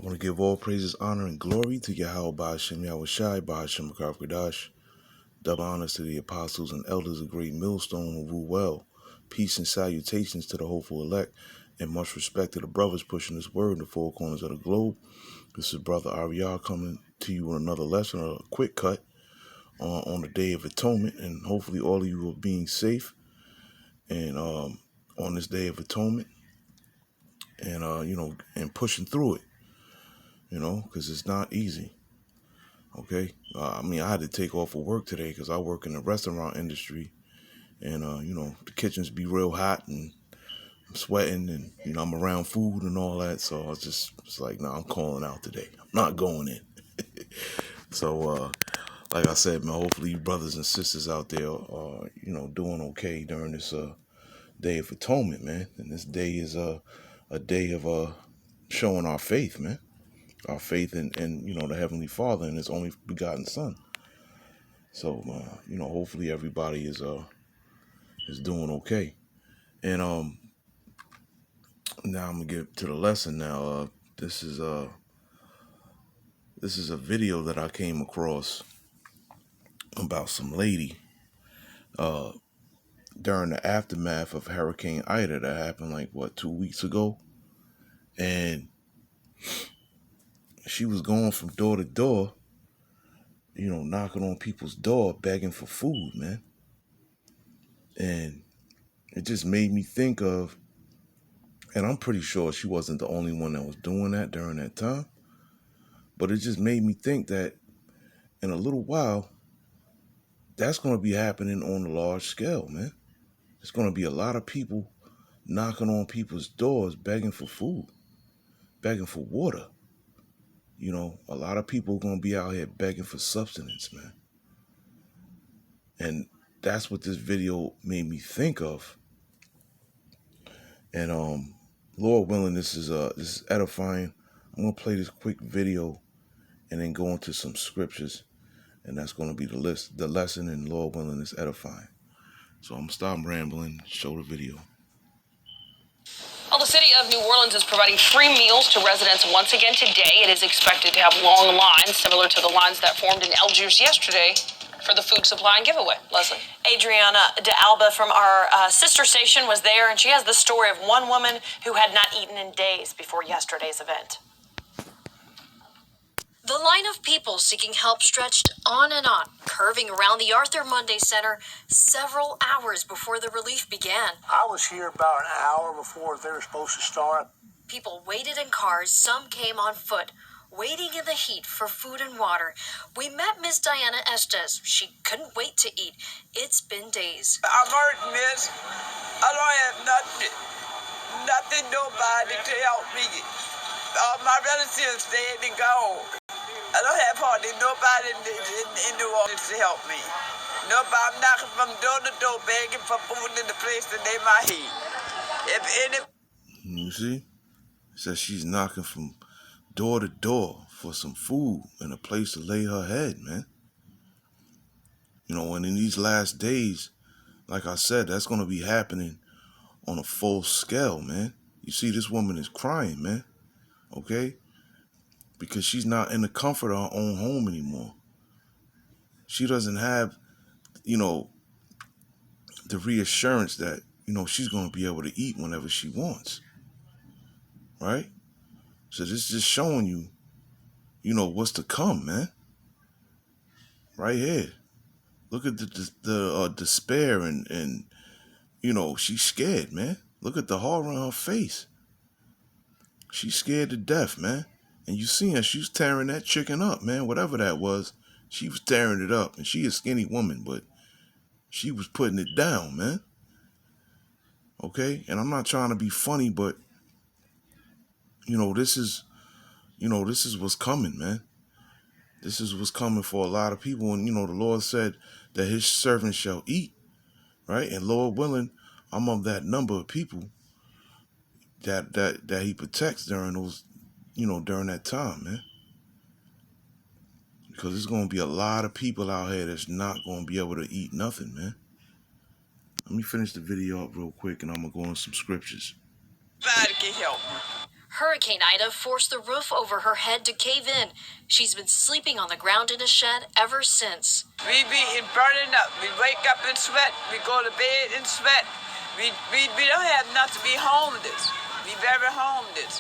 want to give all praises, honor, and glory to Yahweh Ba'ashem Yahushai Ba'ashem Kadash. Double honors to the apostles and elders of Great Millstone who rule well. Peace and salutations to the hopeful elect, and much respect to the brothers pushing this word in the four corners of the globe. This is Brother Ariel coming to you with another lesson, a quick cut on the Day of Atonement, and hopefully all of you are being safe and on this Day of Atonement, and and pushing through it, because it's not easy. Okay, I had to take off of work today because I work in the restaurant industry, and the kitchens be real hot, and I'm sweating, and I'm around food and all that. So I was it's like, I'm calling out today. I'm not going in. So like I said, man, hopefully you brothers and sisters out there are doing okay during this Day of Atonement, man. And this day is a day of showing our faith, man. Our faith in the Heavenly Father and His only begotten Son. So hopefully everybody is doing okay. And now I'm gonna get to the lesson. Now this is a video that I came across about some lady during the aftermath of Hurricane Ida that happened 2 weeks ago, and she was going from door to door, knocking on people's door, begging for food, man. And it just made me think of, and I'm pretty sure she wasn't the only one that was doing that during that time, but it just made me think that in a little while, that's going to be happening on a large scale, man. There's going to be a lot of people knocking on people's doors, begging for food, begging for water. A lot of people are going to be out here begging for substance, man. And that's what this video made me think of. And Lord willing, this is edifying. I'm going to play this quick video and then go into some scriptures. And that's going to be the lesson, and Lord willing, it's edifying. So I'm going to stop rambling, show the video. Well, the city of New Orleans is providing free meals to residents once again today. It is expected to have long lines, similar to the lines that formed in Algiers yesterday for the food supply and giveaway. Leslie. Adriana de Alba from our sister station was there, and she has the story of one woman who had not eaten in days before yesterday's event. The line of people seeking help stretched on and on, curving around the Arthur Monday Center several hours before the relief began. I was here about an hour before they were supposed to start. People waited in cars, some came on foot, waiting in the heat for food and water. We met Miss Diana Estes. She couldn't wait to eat. It's been days. I'm hurting, miss. I don't have nothing, nobody to help me. My relatives dead and gone. I don't have hardly nobody in New Orleans to help me. Nobody, I'm knocking from door to door begging for food in the place that they might eat. You see? It says she's knocking from door to door for some food and a place to lay her head, man. And in these last days, like I said, that's going to be happening on a full scale, man. You see, this woman is crying, man. Okay? Because she's not in the comfort of her own home anymore. She doesn't have, the reassurance that, she's going to be able to eat whenever she wants. Right? So this is just showing you, what's to come, man. Right here. Look at the despair and she's scared, man. Look at the horror on her face. She's scared to death, man. And you see her, she's tearing that chicken up, man. Whatever that was, she was tearing it up. And she a skinny woman, but she was putting it down, man. Okay? And I'm not trying to be funny, but, this is what's coming, man. This is what's coming for a lot of people. And, the Lord said that His servants shall eat, right? And Lord willing, I'm of that number of people that He protects during those, during that time, man. Because there's going to be a lot of people out here that's not going to be able to eat nothing, man. Let me finish the video up real quick, and I'm going to go on some scriptures. Nobody can help me. Hurricane Ida forced the roof over her head to cave in. She's been sleeping on the ground in a shed ever since. We be burning up. We wake up in sweat. We go to bed in sweat. We don't have nothing. We homeless. We very homeless.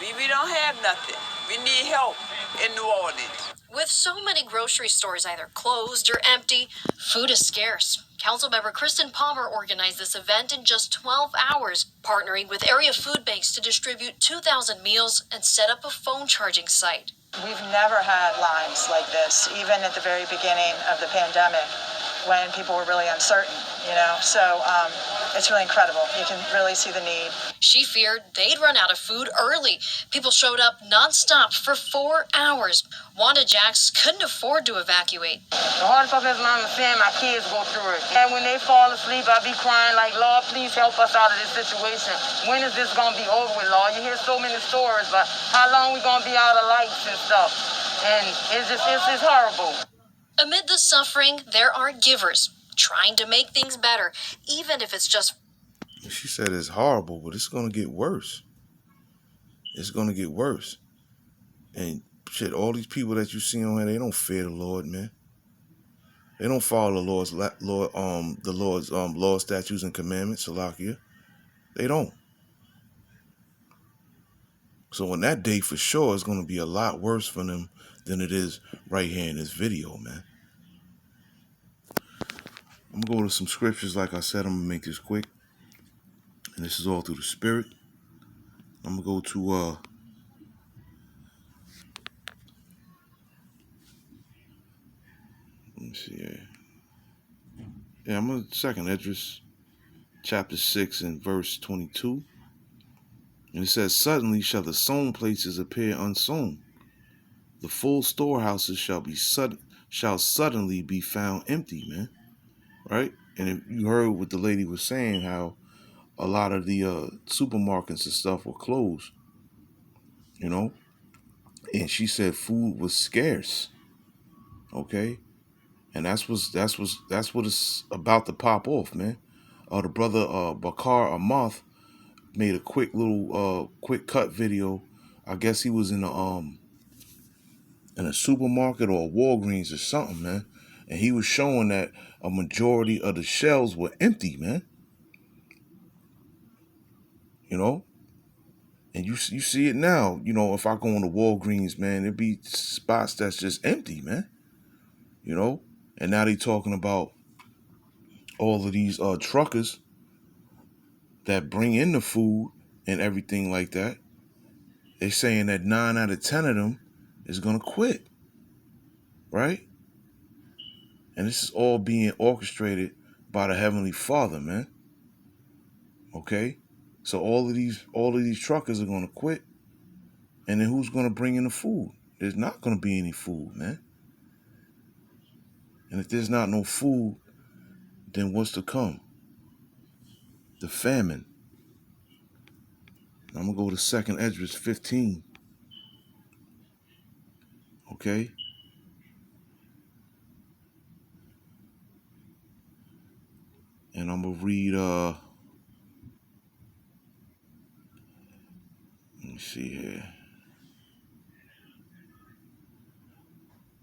We don't have nothing. We need help in New Orleans. With so many grocery stores either closed or empty, food is scarce. Councilmember Kristen Palmer organized this event in just 12 hours, partnering with area food banks to distribute 2,000 meals and set up a phone charging site. We've never had lines like this, even at the very beginning of the pandemic when people were really uncertain, So it's really incredible. You can really see the need. She feared they'd run out of food early. People showed up nonstop for 4 hours. Wanda Jacks couldn't afford to evacuate. The hardest part is mom seeing my kids go through it. And when they fall asleep, I be crying like, Lord, please help us out of this situation. When is this going to be over with, Lord? You hear so many stories, but how long we going to be out of lights and stuff? And it's horrible. Amid the suffering, there are givers trying to make things better, even if it's just... She said it's horrible, but it's going to get worse. It's going to get worse. And shit, all these people that you see on here, they don't fear the Lord, man. They don't follow the Lord's law, statutes, and commandments, Salakia. They don't. So on that day, for sure, it's going to be a lot worse for them than it is right here in this video, man. I'm going to go to some scriptures. Like I said, I'm going to make this quick. And this is all through the Spirit. I'm going to go to... let me see here. Yeah, I'm going to 2nd Esdras, chapter 6 and verse 22. And it says, suddenly shall the sown places appear unsown. The full storehouses shall suddenly be found empty, man. Right? And if you heard what the lady was saying, how a lot of the supermarkets and stuff were closed, and she said food was scarce. Okay, and that's what it's about to pop off, man. The brother Bakar Amath made a quick cut video. I guess he was in a supermarket or a Walgreens or something, man. And he was showing that a majority of the shelves were empty, man. And you see it now. If I go into Walgreens, man, there'd be spots that's just empty, man. And now they talking about all of these truckers that bring in the food and everything like that. They're saying that 9 out of 10 of them is going to quit, right? And this is all being orchestrated by the Heavenly Father, man. Okay? So all of these truckers are going to quit. And then who's going to bring in the food? There's not going to be any food, man. And if there's not no food, then what's to come? The famine. I'm going to go to 2nd Esdras 15. Okay? And I'm going to read, let me see here.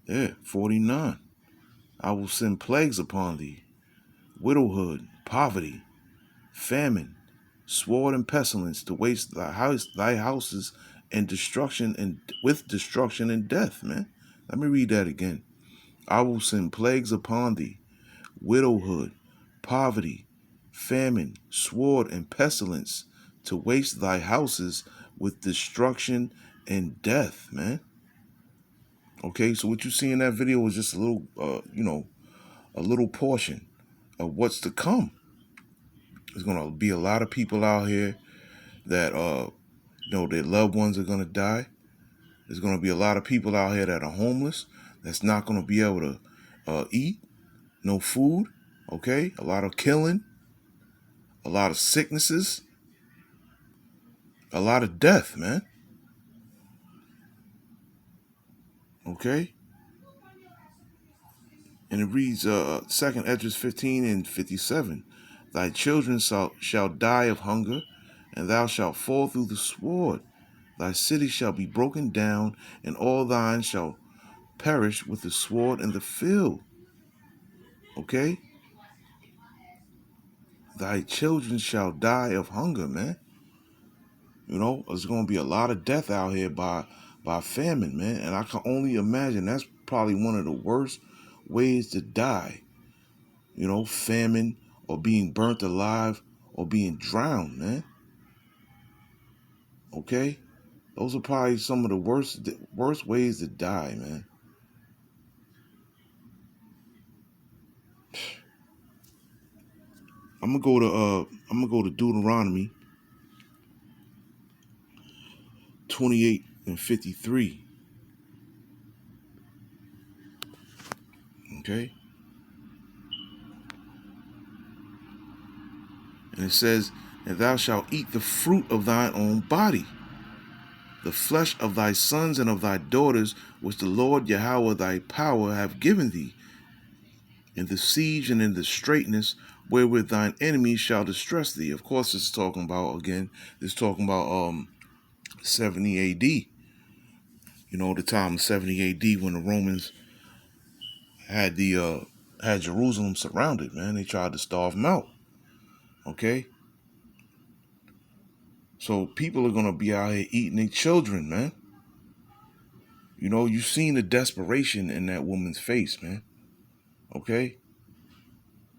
Yeah, 49. I will send plagues upon thee, widowhood, poverty, famine, sword and pestilence to waste thy houses and destruction and death, man. Let me read that again. I will send plagues upon thee, widowhood, poverty, famine, sword, and pestilence to waste thy houses with destruction and death, man. Okay, so what you see in that video is just a little, a little portion of what's to come. There's going to be a lot of people out here that, their loved ones are going to die. There's going to be a lot of people out here that are homeless, that's not going to be able to eat, no food, okay? A lot of killing, a lot of sicknesses, a lot of death, man. Okay? And it reads, 2nd Esdras 15 and 57. Thy children shall die of hunger, and thou shalt fall through the sword, Thy city shall be broken down, and all thine shall perish with the sword and the field. Okay? Thy children shall die of hunger, man. You know, there's going to be a lot of death out here by famine, man. And I can only imagine that's probably one of the worst ways to die. You know, famine or being burnt alive or being drowned, man. Okay? Those are probably some of the worst ways to die, man. I'm gonna go to Deuteronomy 28 and 53. Okay? And it says, and thou shalt eat the fruit of thine own body, the flesh of thy sons and of thy daughters, which the Lord Yahweh thy power have given thee, in the siege and in the straitness wherewith thine enemies shall distress thee. Of course, it's talking about 70 AD. You know, the time of 70 AD when the Romans had Jerusalem surrounded, man. They tried to starve them out. Okay? So people are gonna be out here eating their children, man. You know, you've seen the desperation in that woman's face, man. Okay?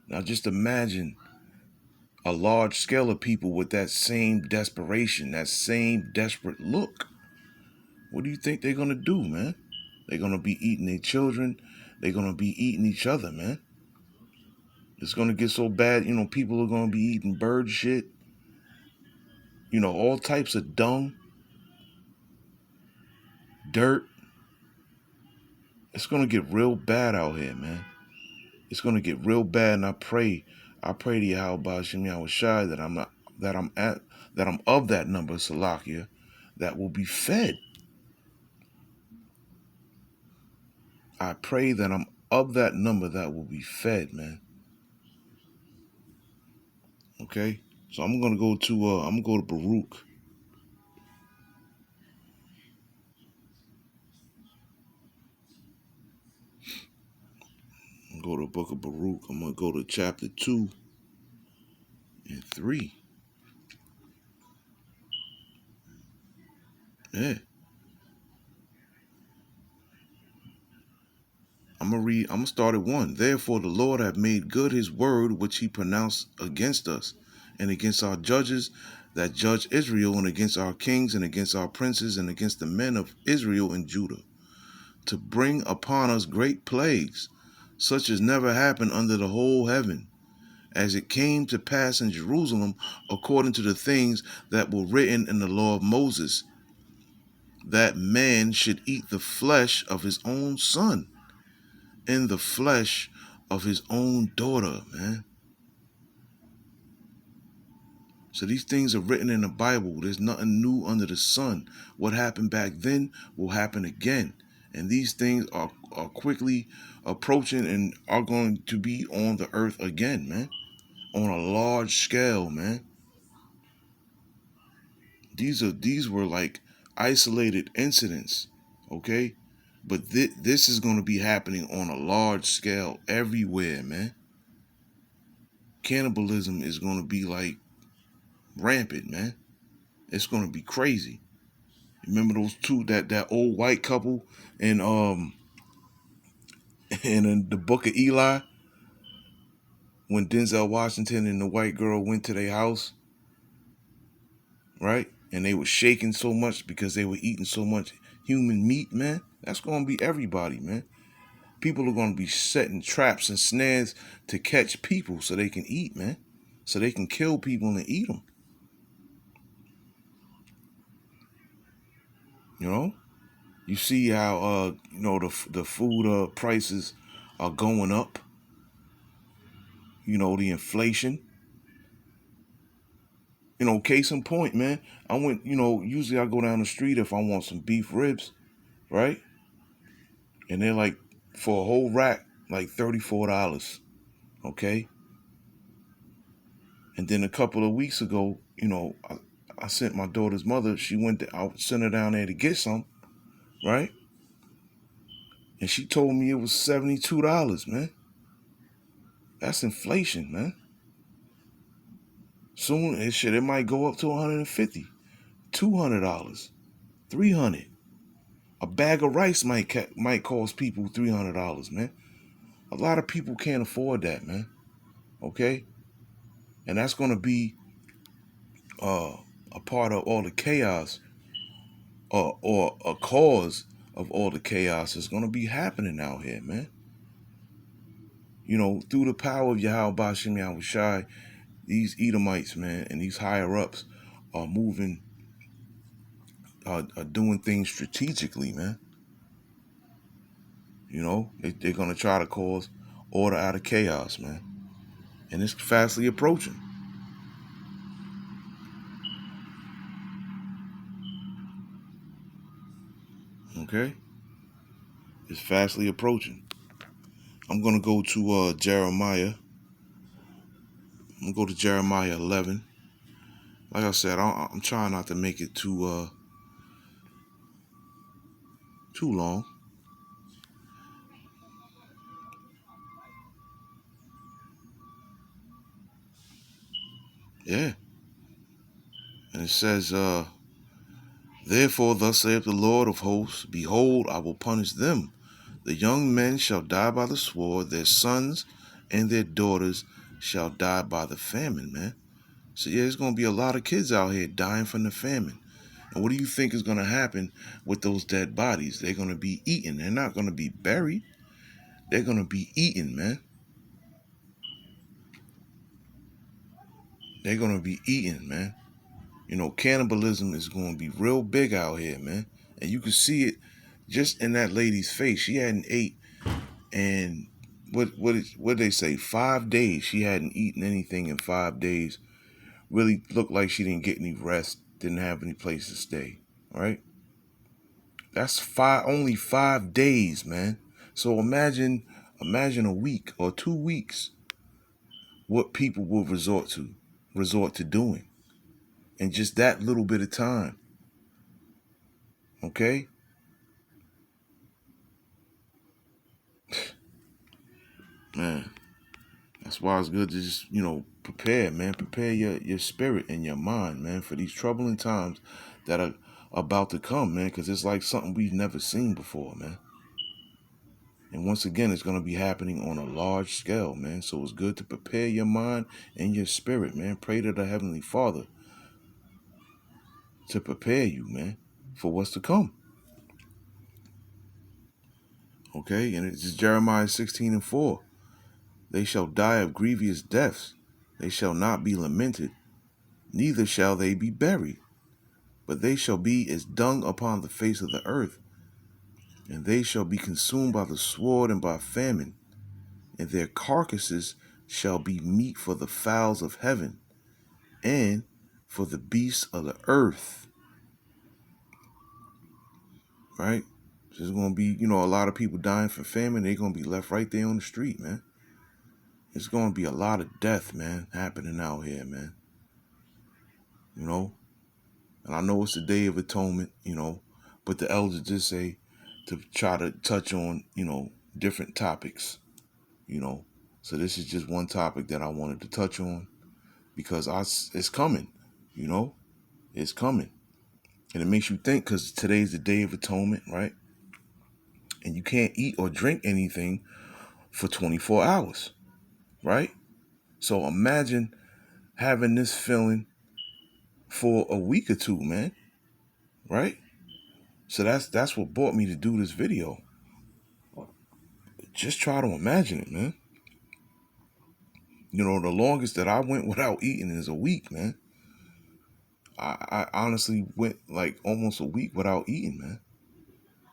Now just imagine a large scale of people with that same desperation, that same desperate look. What do you think they're gonna do, man? They're gonna be eating their children. They're gonna be eating each other, man. It's gonna get so bad, you know, people are gonna be eating bird shit. You know, all types of dung, dirt. It's gonna get real bad out here, man. It's gonna get real bad, and I pray to Yahweh Shem Yahweh Shai that I'm of that number, Salakia, that will be fed. I pray that I'm of that number that will be fed, man. Okay, so I'm gonna go to Baruch. I'm gonna go to the book of Baruch. I'm gonna go to chapter 2 and 3. Yeah. I'm gonna start at 1. Therefore the Lord hath made good his word which he pronounced against us, and against our judges that judge Israel, and against our kings, and against our princes, and against the men of Israel and Judah, to bring upon us great plagues, such as never happened under the whole heaven, as it came to pass in Jerusalem, according to the things that were written in the law of Moses, that man should eat the flesh of his own son, in the flesh of his own daughter, man. So these things are written in the Bible. There's nothing new under the sun. What happened back then will happen again. And these things are quickly approaching and are going to be on the earth again, man. On a large scale, man. These were like isolated incidents, okay? But this is going to be happening on a large scale everywhere, man. Cannibalism is going to be like rampant, man. It's going to be crazy. Remember those two, that old white couple in the Book of Eli, when Denzel Washington and the white girl went to their house, right? And they were shaking so much because they were eating so much human meat, man. That's going to be everybody, man. People are going to be setting traps and snares to catch people so they can eat, man. So they can kill people and eat them. You know? You see how, the food prices are going up. You know, the inflation. You know, case in point, man. I went, usually I go down the street if I want some beef ribs, right? And they're like, for a whole rack, like $34, okay? And then a couple of weeks ago, I I sent my daughter's mother. She went. I sent her down there to get some, right? And she told me it was $72, man. That's inflation, man. Soon it might go up to $150, $200, $300. A bag of rice might cost people $300, man. A lot of people can't afford that, man. Okay, and that's gonna be a part of all the chaos, or a cause of all the chaos that's gonna be happening out here, man. You know, through the power of Yahweh Ba'Shem Yahushai, these Edomites, man, and these higher ups are moving, are doing things strategically, man. You know, they're going to try to cause order out of chaos, man. And it's fastly approaching. Okay? It's fastly approaching. I'm going to go to Jeremiah. I'm going to go to Jeremiah 11. Like I said, I'm trying not to make it too long. Yeah. And it says, therefore, thus saith the Lord of hosts, behold, I will punish them. The young men shall die by the sword, their sons and their daughters shall die by the famine, man. So yeah, there's going to be a lot of kids out here dying from the famine. And what do you think is going to happen with those dead bodies? They're going to be eaten. They're not going to be buried. They're going to be eaten, man. They're going to be eaten, man. You know, cannibalism is going to be real big out here, man. And you can see it just in that lady's face. She hadn't ate, and what did they say? 5 days. She hadn't eaten anything in 5 days. Really looked like she didn't get any rest. Didn't have any place to stay. All right. That's only 5 days, man. So imagine a week or 2 weeks. What people will resort to doing in just that little bit of time. Okay? Man, that's why it's good to just, prepare, man. Prepare your spirit and your mind, man, for these troubling times that are about to come, man, because it's like something we've never seen before, man. And once again, it's going to be happening on a large scale, man. So it's good to prepare your mind and your spirit, man. Pray to the Heavenly Father to prepare you, man, for what's to come. Okay, and it's Jeremiah 16:4. They shall die of grievous deaths. They shall not be lamented, neither shall they be buried. But they shall be as dung upon the face of the earth. And they shall be consumed by the sword and by famine. And their carcasses shall be meat for the fowls of heaven and for the beasts of the earth. Right? There's going to be, a lot of people dying from famine. They're going to be left right there on the street, man. It's going to be a lot of death, man, happening out here, man. And I know it's the Day of Atonement, but the elders did say to try to touch on, different topics, So this is just one topic that I wanted to touch on because it's coming, It's coming. And it makes you think because today's the Day of Atonement, right? And you can't eat or drink anything for 24 hours, right? So imagine having this feeling for a week or two, man, right? So that's what brought me to do this video. Just try to imagine it, man. The longest that I went without eating is a week, man. I honestly went like almost a week without eating, man.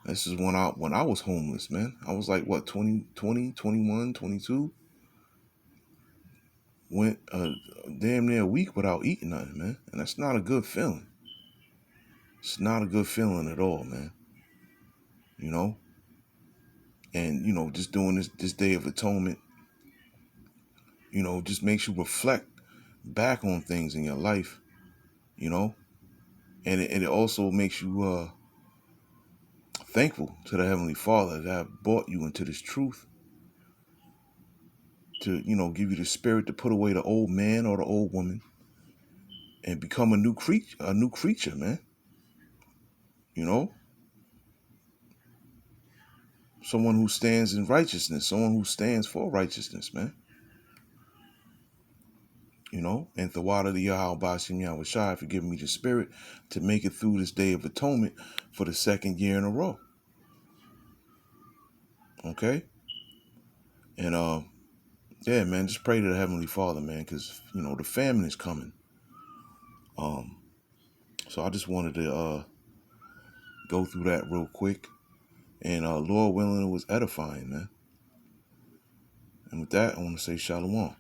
This is when I was homeless, man. I was like, what, 20, 21, 22? Went damn near a week without eating nothing, man. And that's not a good feeling. It's not a good feeling at all, man. And, just doing this Day of Atonement, just makes you reflect back on things in your life, And it also makes you thankful to the Heavenly Father that brought you into this truth to, give you the spirit to put away the old man or the old woman and become a new creature, man. Someone who stands in righteousness, someone who stands for righteousness, man. And Thawada the Yahweh Bashim Yahushai for giving me the spirit to make it through this day of atonement for the second year in a row. Okay? And yeah, man, just pray to the Heavenly Father, man, because the famine is coming. So I just wanted to go through that real quick. And Lord willing, it was edifying, man. And with that, I want to say shalom.